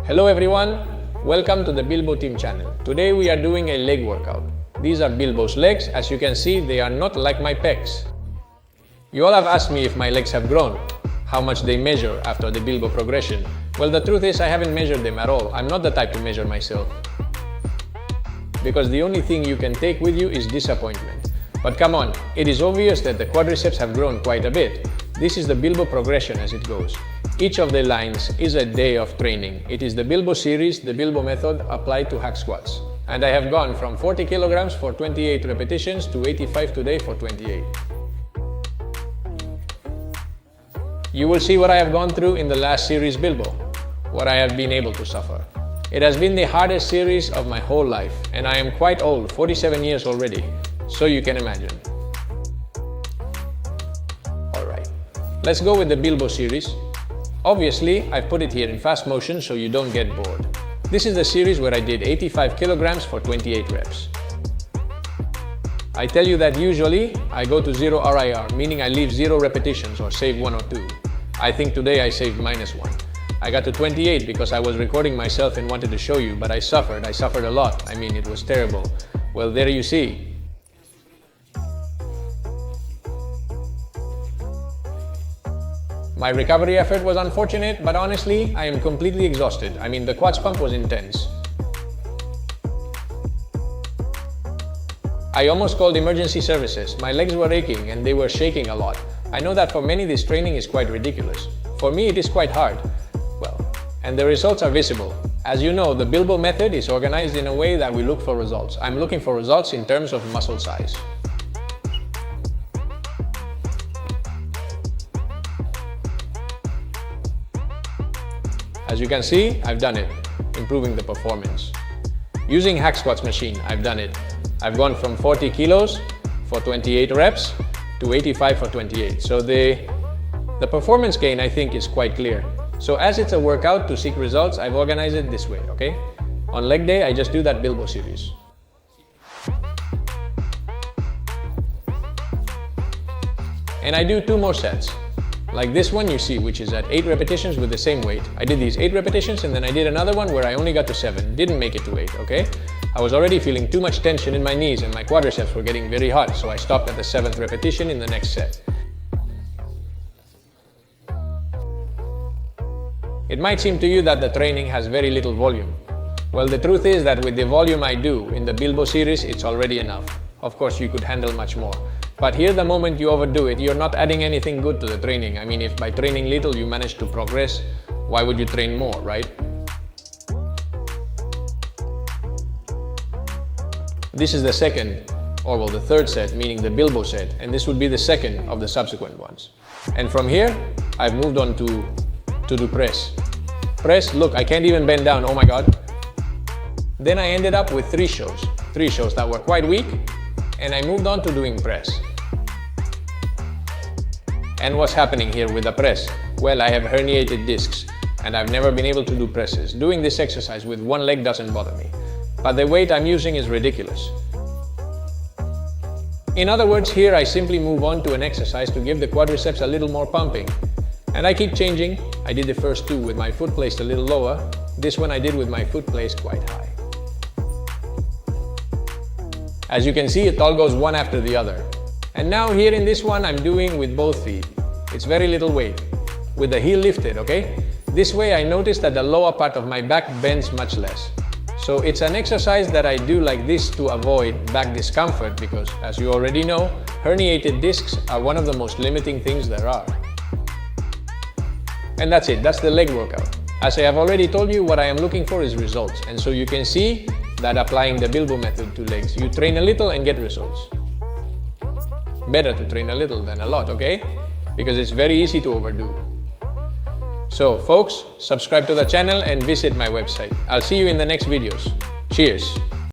Hello everyone, welcome to the Bilbo Team channel. Today we are doing a leg workout. These are Bilbo's legs. As you can see, they are not like my pecs. You all have asked me if my legs have grown, how much they measure after the Bilbo progression. Well, the truth is I haven't measured them at all. I'm not the type to measure myself. Because the only thing you can take with you is disappointment. But come on, it is obvious that the quadriceps have grown quite a bit. This is the Bilbo progression as it goes. Each of the lines is a day of training. It is the Bilbo series, the Bilbo method applied to hack squats. And I have gone from 40 kilograms for 28 repetitions to 85 today for 28. You will see what I have gone through in the last series Bilbo, what I have been able to suffer. It has been the hardest series of my whole life, and I am quite old, 47 years already, so you can imagine. Alright, let's go with the Bilbo series. Obviously, I've put it here in fast motion so you don't get bored. This is the series where I did 85 kilograms for 28 reps. I tell you that usually I go to 0 RIR, meaning I leave 0 repetitions or save 1 or 2. I think today I saved -1. I got to 28 because I was recording myself and wanted to show you, but I suffered a lot. I mean, it was terrible. Well, there you see. My recovery effort was unfortunate, but honestly, I am completely exhausted. I mean, the quads pump was intense. I almost called emergency services. My legs were aching and they were shaking a lot. I know that for many this training is quite ridiculous. For me it is quite hard. Well, and the results are visible. As you know, the Bilbo method is organized in a way that we look for results. I'm looking for results in terms of muscle size. As you can see, I've done it, improving the performance. Using hack squats machine, I've done it. I've gone from 40 kilos for 28 reps to 85 for 28. So the performance gain, I think, is quite clear. So as it's a workout to seek results, I've organized it this way, okay? On leg day, I just do that Bilbo series. And I do 2 more sets. Like this one you see, which is at 8 repetitions with the same weight. I did these 8 repetitions and then I did another one where I only got to 7. Didn't make it to 8, okay? I was already feeling too much tension in my knees and my quadriceps were getting very hot, so I stopped at the 7th repetition in the next set. It might seem to you that the training has very little volume. Well, the truth is that with the volume I do in the Bilbo series, it's already enough. Of course, you could handle much more. But here, the moment you overdo it, you're not adding anything good to the training. I mean, if by training little you manage to progress, why would you train more, right? This is the second, or well, the third set, meaning the Bilbo set, and this would be the second of the subsequent ones. And from here, I've moved on to do press. Press, look, I can't even bend down, oh my god. Then I ended up with 3 shows that were quite weak, and I moved on to doing press. And what's happening here with the press? Well, I have herniated discs, and I've never been able to do presses. Doing this exercise with one leg doesn't bother me, but the weight I'm using is ridiculous. In other words, here I simply move on to an exercise to give the quadriceps a little more pumping. And I keep changing. I did the first 2 with my foot placed a little lower. This one I did with my foot placed quite high. As you can see, it all goes one after the other. And now here in this one, I'm doing with both feet. It's very little weight, with the heel lifted, okay? This way I notice that the lower part of my back bends much less. So it's an exercise that I do like this to avoid back discomfort because, as you already know, herniated discs are one of the most limiting things there are. And that's it, that's the leg workout. As I have already told you, what I am looking for is results. And so you can see that applying the Bilbo method to legs, you train a little and get results. Better to train a little than a lot, okay? Because it's very easy to overdo. So folks, subscribe to the channel and visit my website. I'll see you in the next videos. Cheers!